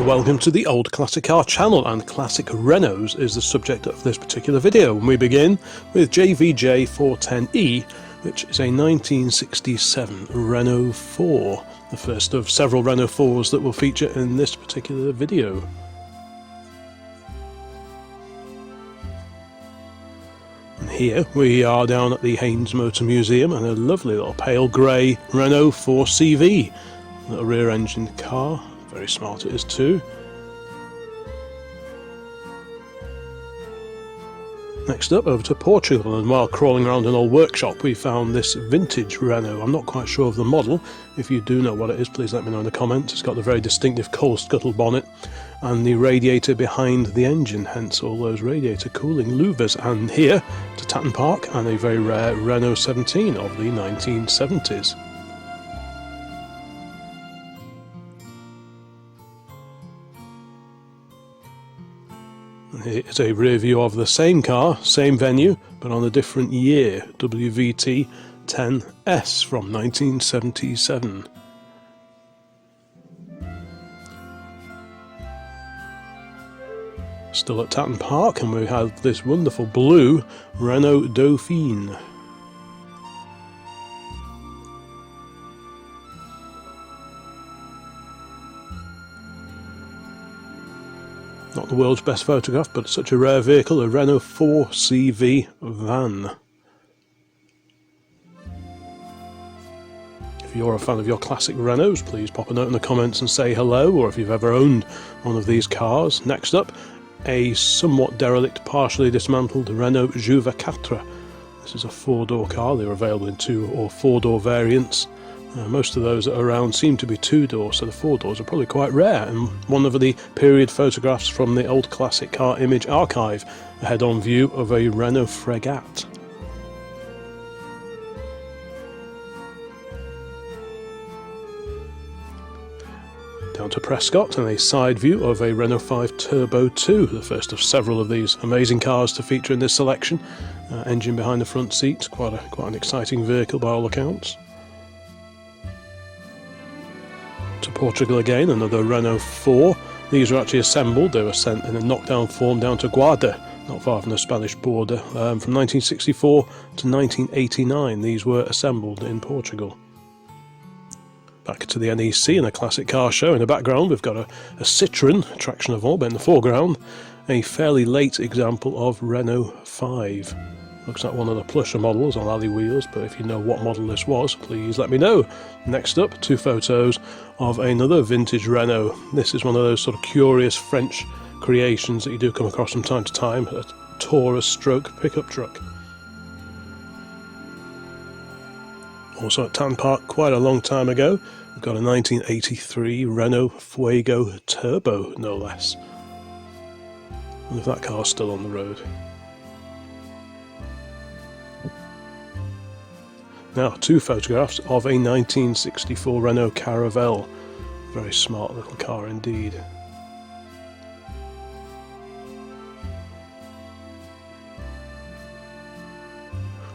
Welcome to the Old Classic Car channel, and classic Renaults is the subject of this particular video. And we begin with JVJ 410E, which is a 1967 Renault 4, the first of several Renault 4s that will feature in this particular video. And here we are down at the Haynes Motor Museum, and a lovely little pale grey Renault 4CV, a rear-engined car. Very smart it is too. Next up, over to Portugal, and while crawling around an old workshop we found this vintage Renault. I'm not quite sure of the model. If you do know what it is, please let me know in the comments. It's got the very distinctive coal scuttle bonnet and the radiator behind the engine, hence all those radiator cooling louvers. And here to Tatton Park, and a very rare Renault 17 of the 1970s. It's a rear view of the same car, same venue, but on a different year, WVT 10S from 1977. Still at Tatton Park, and we have this wonderful blue Renault Dauphine. Not the world's best photograph, but such a rare vehicle, a Renault 4CV van. If you're a fan of your classic Renaults, please pop a note in the comments and say hello, or if you've ever owned one of these cars. Next up, a somewhat derelict, partially dismantled Renault Juve 4. This is a four-door car. They're available in two or four-door variants. Most of those that are around seem to be two-door, so the four doors are probably quite rare, and one of the period photographs from the Old Classic Car Image Archive, a head-on view of a Renault Frégate. Down to Prescott, and a side view of a Renault 5 Turbo 2, the first of several of these amazing cars to feature in this selection. Engine behind the front seats, quite an exciting vehicle by all accounts. To Portugal again, another Renault 4. These were actually assembled. They were sent in a knockdown form down to Guarda, not far from the Spanish border. From 1964 to 1989 these were assembled in Portugal. Back to the NEC and a classic car show. In the background we've got a Citroën, traction of all, but in the foreground a fairly late example of Renault 5. Looks like one of the plusher models on alley wheels, but if you know what model this was, please let me know. Next up, two photos of another vintage Renault. This is one of those sort of curious French creations that you do come across from time to time, a Taurus stroke pickup truck. Also at Tatton Park quite a long time ago, we've got a 1983 Renault Fuego Turbo, no less. I wonder if that car's still on the road. Now, two photographs of a 1964 Renault Caravelle. Very smart little car indeed.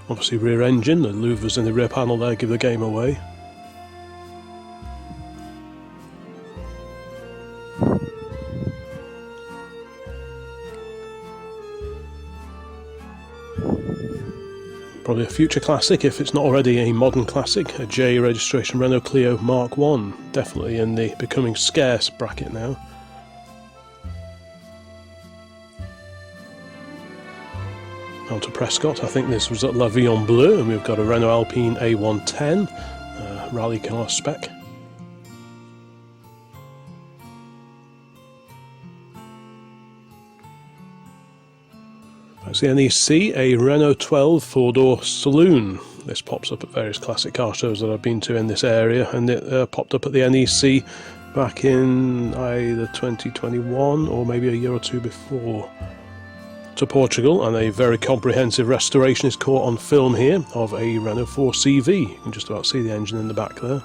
Obviously rear engine, the louvers in the rear panel there give the game away. Probably a future classic if it's not already a modern classic, a J registration Renault Clio Mark 1, definitely in the becoming scarce bracket now. On to Prescott, I think this was at La Vie en Bleu, and we've got a Renault Alpine A110, rally car spec. That's the NEC, a Renault 12 four-door saloon. This pops up at various classic car shows that I've been to in this area, and it popped up at the NEC back in either 2021 or maybe a year or two before. To Portugal, and a very comprehensive restoration is caught on film here of a Renault 4CV. You can just about see the engine in the back there.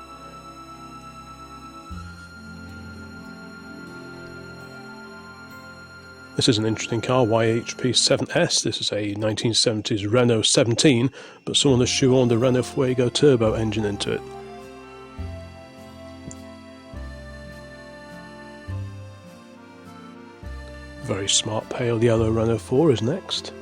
This is an interesting car, YHP 7S. This is a 1970s Renault 17, but someone has shoehorned a Renault Fuego turbo engine into it. Very smart pale yellow Renault 4 is next.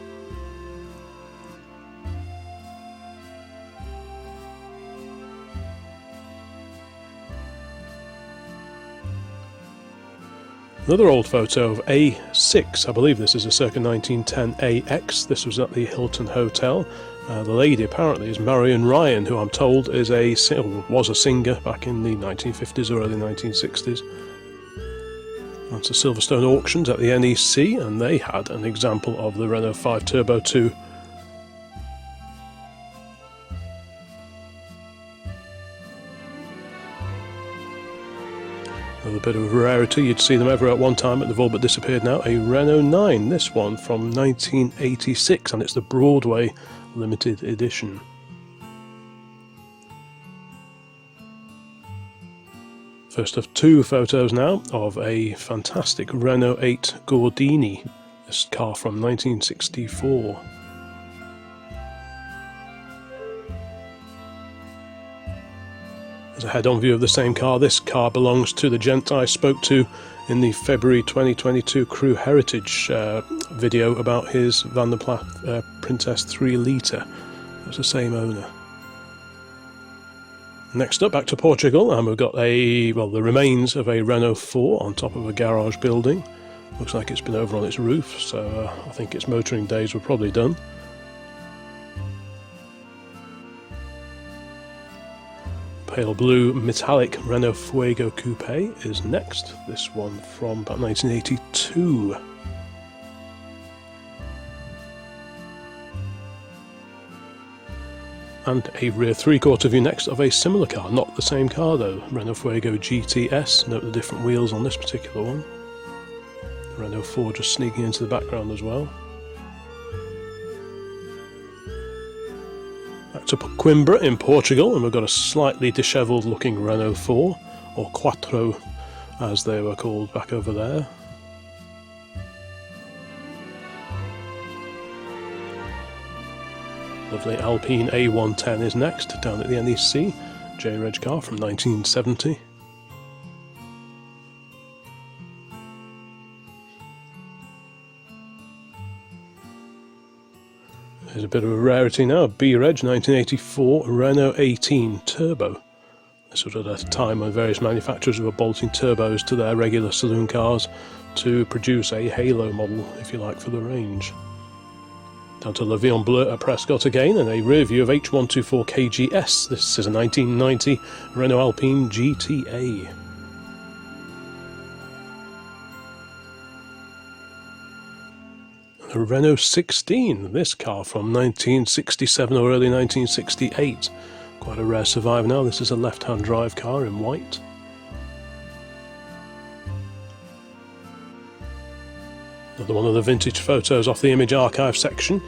Another old photo of A6, I believe this is a circa 1910 AX. This was at the Hilton Hotel. The lady apparently is Marion Ryan, who I'm told was a singer back in the 1950s or early 1960s. That's the Silverstone auctions at the NEC, and they had an example of the Renault 5 Turbo 2. Another bit of a rarity, you'd see them everywhere at one time, but they've all but disappeared now. A Renault 9, this one from 1986, and it's the Broadway limited edition. First of two photos now of a fantastic Renault 8 Gordini, this car from 1964. As a head-on view of the same car, this car belongs to the gent I spoke to in the February 2022 Crew Heritage video about his Van der Plas Princess 3 litre. It's the same owner. Next up, back to Portugal, and we've got the remains of a Renault 4 on top of a garage building. Looks like it's been over on its roof, so I think its motoring days were probably done. Pale blue metallic Renault Fuego coupe is next, this one from about 1982. And a rear three-quarter view next of a similar car, not the same car though, Renault Fuego GTS. Note the different wheels on this particular one. The Renault 4 just sneaking into the background as well. Back to Coimbra in Portugal, and we've got a slightly dishevelled looking Renault 4, or Quattro as they were called back over there. Lovely Alpine A110 is next, down at the NEC, J-Reg car from 1970. There's a bit of a rarity now, B-Reg 1984 Renault 18 Turbo. This was at a time when various manufacturers were bolting turbos to their regular saloon cars to produce a halo model, if you like, for the range. Down to L'Avion Bleu at Prescott again, and a rear view of H124 KGS. This is a 1990 Renault Alpine GTA. A Renault 16, this car from 1967 or early 1968. Quite a rare survivor now. This is a left-hand drive car in white. Another one of the vintage photos off the image archive section.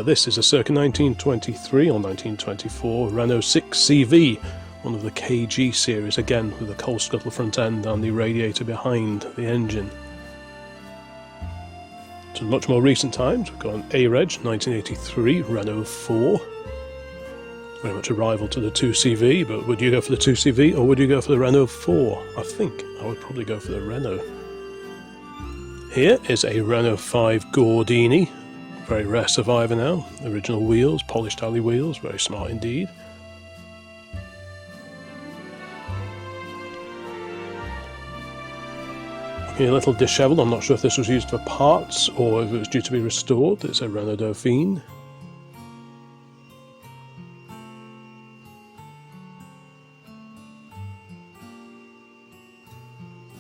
This is a circa 1923 or 1924 Renault 6 CV, one of the KG series, again with the coal scuttle front end and the radiator behind the engine. To much more recent times, we've got an A-Reg 1983 Renault 4. Very much a rival to the 2CV, but would you go for the 2CV or would you go for the Renault 4? I think I would probably go for the Renault. Here is a Renault 5 Gordini, very rare survivor now. Original wheels, polished alley wheels, very smart indeed. Looking a little dishevelled, I'm not sure if this was used for parts or if it was due to be restored. It's a Renault Dauphine.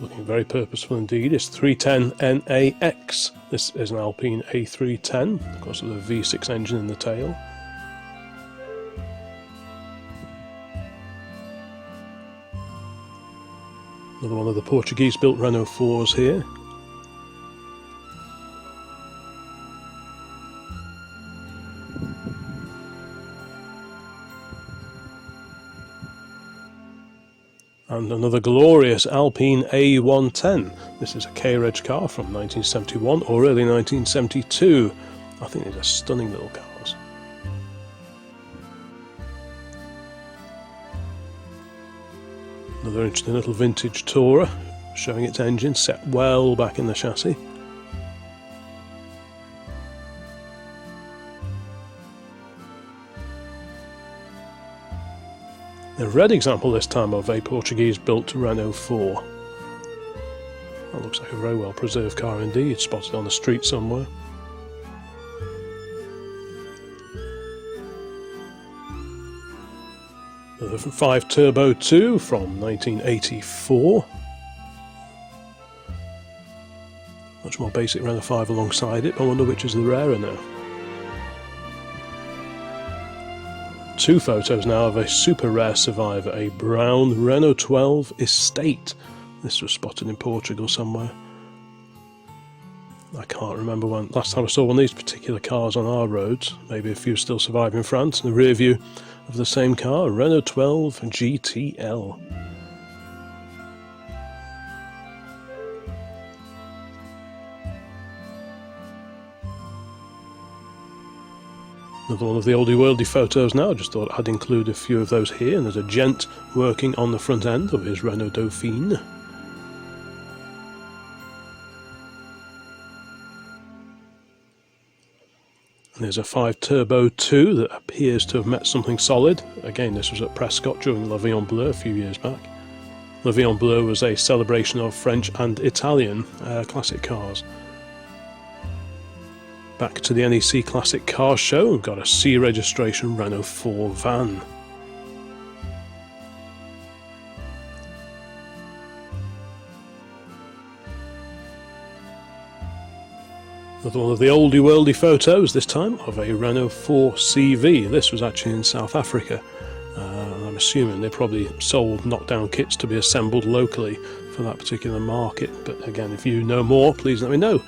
Looking very purposeful indeed. It's 310 NAX. This is an Alpine A310, of course, with a V6 engine in the tail. Another one of the Portuguese-built Renault 4s here. And another glorious Alpine A110. This is a K-Reg car from 1971 or early 1972. I think these are stunning little cars. Another interesting little vintage Tourer, showing its engine set well back in the chassis. A red example this time of a Portuguese-built Renault 4. That looks like a very well preserved car indeed, spotted on the street somewhere. The 5 Turbo 2 from 1984. Much more basic Renault 5 alongside it, but I wonder which is the rarer now. 2 photos now of a super rare survivor, a brown Renault 12 Estate. This was spotted in Portugal somewhere. I can't remember when last time I saw one of these particular cars on our roads. Maybe a few still survive in France. In the rear view of the same car, Renault 12 GTL. Another one of the oldie worldy photos now. Just thought I'd include a few of those here. And there's a gent working on the front end of his Renault Dauphine. And there's a 5 Turbo 2 that appears to have met something solid. Again, this was at Prescott during La Vie en Bleu a few years back. La Vie en Bleu was a celebration of French and Italian classic cars. Back to the NEC Classic Car Show, we've got a C registration Renault 4 van. Another one of the oldie worldy photos, this time of a Renault 4 CV. This was actually in South Africa. I'm assuming they probably sold knockdown kits to be assembled locally for that particular market. But again, if you know more, please let me know.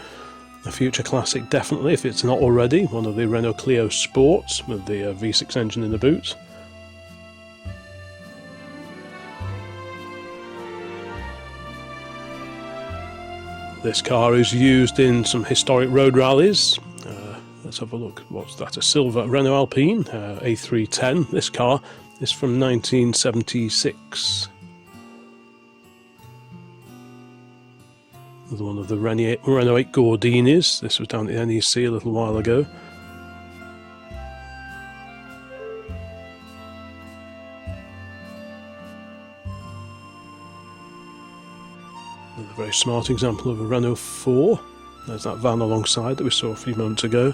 A future classic, definitely, if it's not already. One of the Renault Clio Sports with the V6 engine in the boot. This car is used in some historic road rallies. Let's have a look. What's that? A silver Renault Alpine A310. This car is from 1976. Another one of the Renault 8 Gordinis. This was down at the NEC a little while ago. Another very smart example of a Renault 4. There's that van alongside that we saw a few moments ago.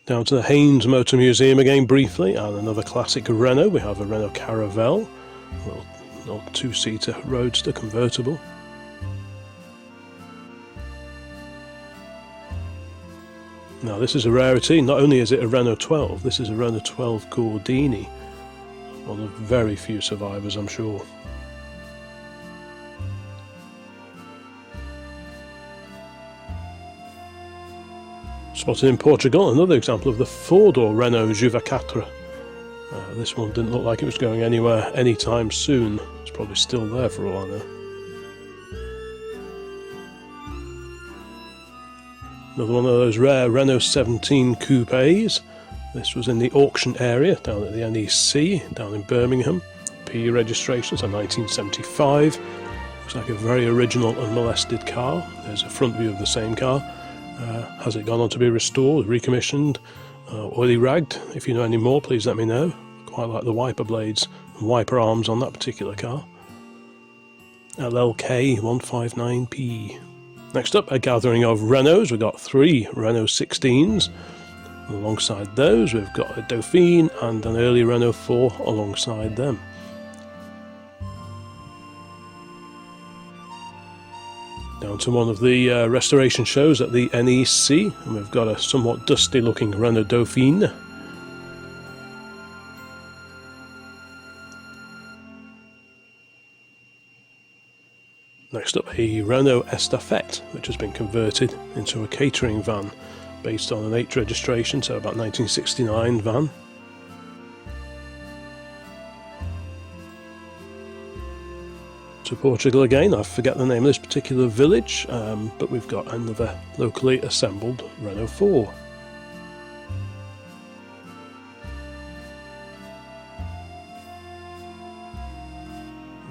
Down to the Haynes Motor Museum again briefly, and another classic Renault. We have a Renault Caravelle, a little two-seater roadster convertible. Now this is a rarity. Not only is it a Renault 12, this is a Renault 12 Gordini. One of very few survivors, I'm sure. Spotted in Portugal, another example of the four-door Renault Juva 4. This one didn't look like it was going anywhere anytime soon. It's probably still there for all I know. Another one of those rare Renault 17 coupes. This was in the auction area down at the NEC, down in Birmingham. P registration, so 1975. Looks like a very original unmolested car. There's a front view of the same car. Has it gone on to be restored, recommissioned, oily ragged? If you know any more, please let me know. Quite like the wiper blades and wiper arms on that particular car. LLK 159P. Next up, a gathering of Renaults. We've got 3 Renault 16s. Alongside those, we've got a Dauphine and an early Renault 4 alongside them. Down to one of the restoration shows at the NEC, and we've got a somewhat dusty looking Renault Dauphine. Next up, a Renault Estafette, which has been converted into a catering van based on an 8 registration, so about 1969 van. To Portugal again, I forget the name of this particular village, but we've got another locally assembled Renault 4.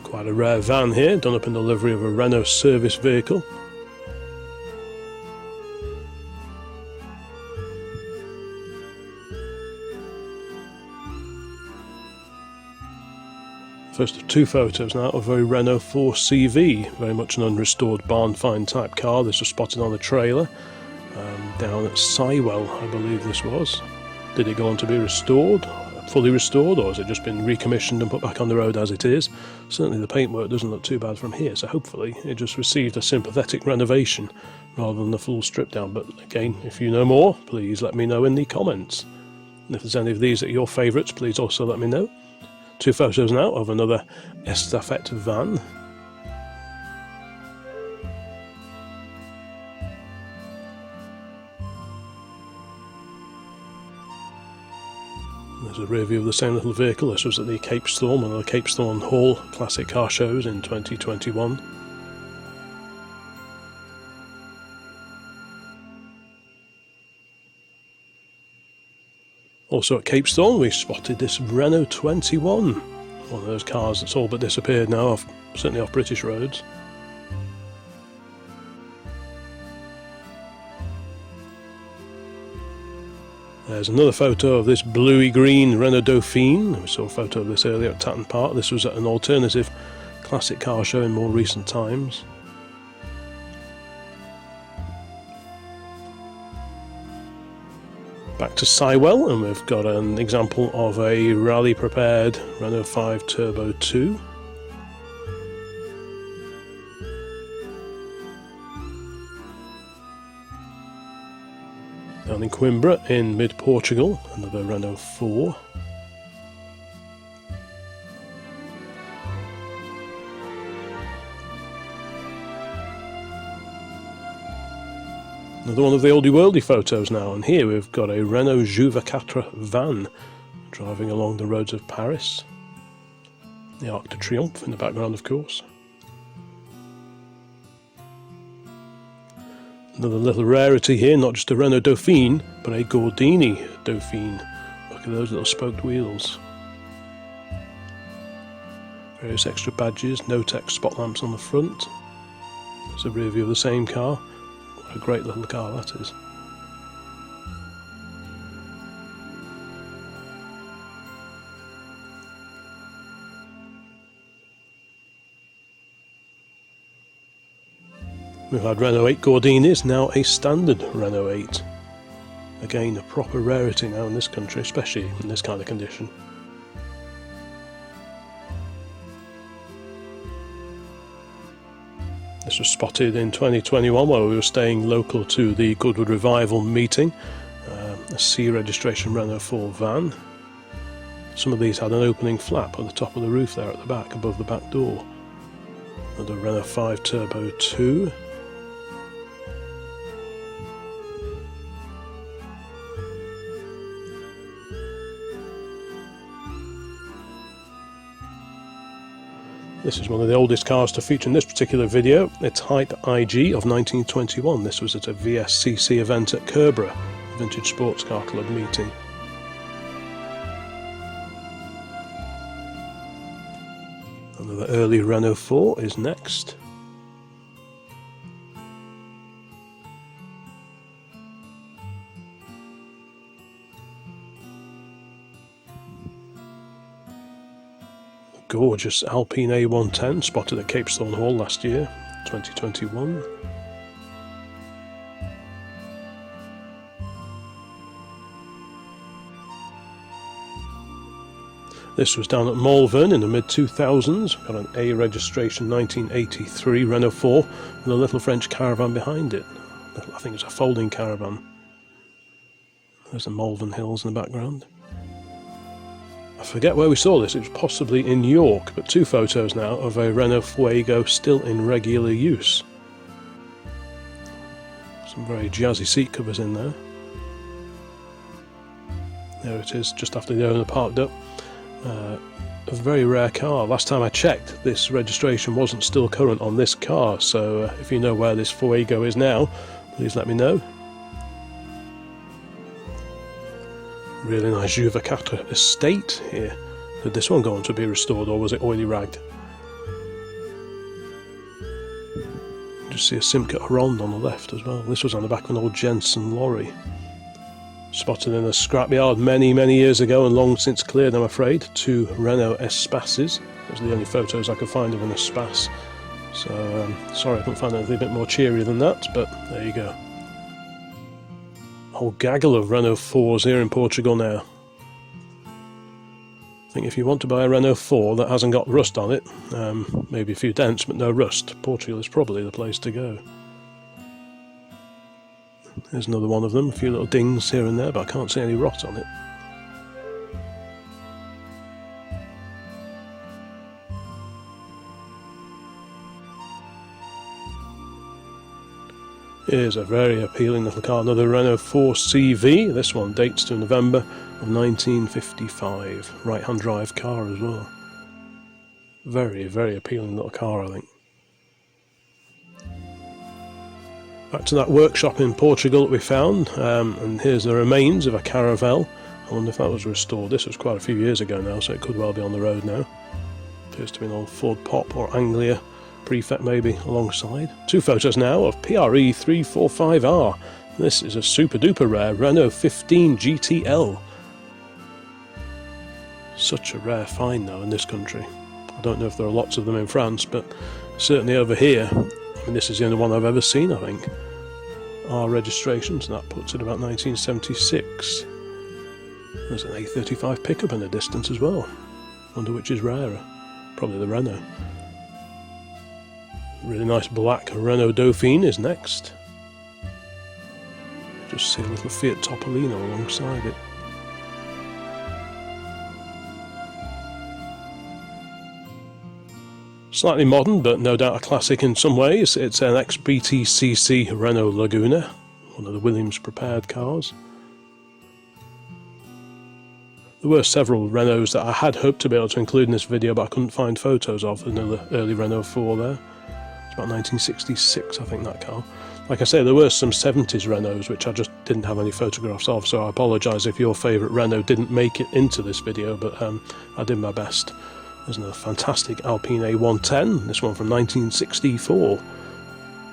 Quite a rare van here, done up in the livery of a Renault service vehicle. First of two photos now of a Renault 4 CV, very much an unrestored barn find type car. This was spotted on a trailer down at Sywell, I believe this was. Did it go on to be restored, fully restored, or has it just been recommissioned and put back on the road as it is? Certainly the paintwork doesn't look too bad from here, so hopefully it just received a sympathetic renovation rather than a full strip down. But again, if you know more, please let me know in the comments. And if there's any of these that are your favourites, please also let me know. Two photos now of another Estafette van. There's a rear view of the same little vehicle. This was at the Cape Storm, one of the Cape Storm Hall classic car shows in 2021. Also at Cape Storm we spotted this Renault 21, one of those cars that's all but disappeared now, certainly off British roads. There's another photo of this bluey green Renault Dauphine. We saw a photo of this earlier at Tatton Park. This was at an alternative classic car show in more recent times. Back to Sywell, and we've got an example of a rally prepared Renault 5 Turbo 2. Down in Coimbra in mid-Portugal, another Renault 4. Another one of the oldie worldy photos now, and here we've got a Renault Dauphine van driving along the roads of Paris. The Arc de Triomphe in the background, of course. Another little rarity here, not just a Renault Dauphine, but a Gordini Dauphine. Look at those little spoked wheels. Various extra badges, no-text spot lamps on the front. There's a rear view of the same car. What a great little car that is. We've had Renault 8 Gordinis, now a standard Renault 8. Again, a proper rarity now in this country, especially in this kind of condition. This was spotted in 2021 while we were staying local to the Goodwood Revival meeting. A C registration Renault 4 van. Some of these had an opening flap at the top of the roof there at the back, above the back door. Another Renault 5 Turbo 2. This is one of the oldest cars to feature in this particular video. It's Height IG of 1921. This was at a VSCC event at Kerbera, a Vintage Sports Car Club meeting. Another early Renault 4 is next. Gorgeous Alpine A110 spotted at Cape Storm Hall last year, 2021. This was down at Malvern in the mid-2000s. We've got an A registration 1983 Renault 4 with a little French caravan behind it. I think it's a folding caravan. There's the Malvern Hills in the background. I forget where we saw this, it was possibly in York, but two photos now of a Renault Fuego still in regular use. Some very jazzy seat covers in there. There it is, just after the owner parked up. A very rare car. Last time I checked, this registration wasn't still current on this car, so if you know where this Fuego is now, please let me know. Really nice Dauphine estate here. Did this one go on to be restored, or was it oily ragged? Just see a Simca Ronde on the left as well. This was on the back of an old Jensen lorry. Spotted in a scrapyard many years ago and long since cleared, I'm afraid. 2 Renault Espaces. Those are the only photos I could find of an Espace. So sorry I couldn't find anything a bit more cheery than that, but there you go. A whole gaggle of Renault 4s here in Portugal now. I think if you want to buy a Renault 4 that hasn't got rust on it, maybe a few dents but no rust, Portugal is probably the place to go. There's another one of them, a few little dings here and there, but I can't see any rot on it. Here's a very appealing little car, another Renault 4 CV. This one dates to November of 1955. Right-hand drive car as well. Very appealing little car, I think. Back to that workshop in Portugal that we found, and here's the remains of a Caravelle. I wonder if that was restored. This was quite a few years ago now, so it could well be on the road now. Appears to be an old Ford Pop or Anglia prefect maybe alongside. 2 photos now of PRE 345R. This is a super duper rare Renault 15 GTL. Such a rare find now in this country. I don't know if there are lots of them in France, but certainly over here, I mean, this is the only one I've ever seen, I think. R registration, so that puts it about 1976. There's an A35 pickup in the distance as well. Wonder which is rarer. Probably the Renault. Really nice black Renault Dauphine is next. Just see a little Fiat Topolino alongside it. Slightly modern, but no doubt a classic in some ways. It's an ex-BTCC Renault Laguna, one of the Williams prepared cars. There were several Renaults that I had hoped to be able to include in this video, but I couldn't find photos of. Another early Renault 4 there. It's about 1966, I think, that car. Like I say, there were some 70s Renaults which I just didn't have any photographs of, so I apologise if your favourite Renault didn't make it into this video, but I did my best. There's another fantastic Alpine A110, this one from 1964.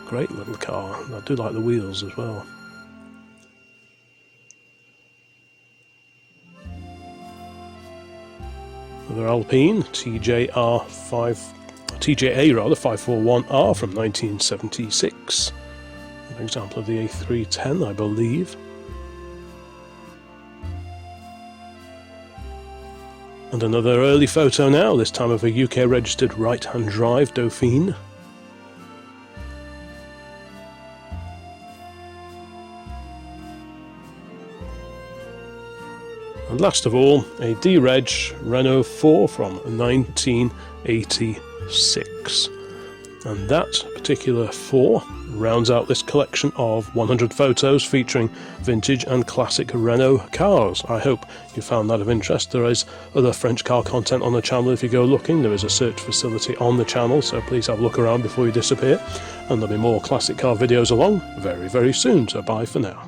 Great little car. I do like the wheels as well. Another Alpine TJA 541R from 1976. An example of the A310, I believe. And another early photo now, this time of a UK registered right-hand drive Dauphine. And last of all, a D-Reg Renault 4 from 1986. And that particular 4 rounds out this collection of 100 photos featuring vintage and classic Renault cars. I hope you found that of interest. There is other French car content on the channel if you go looking. There is a search facility on the channel, so please have a look around before you disappear. And there'll be more classic car videos along very soon, so bye for now.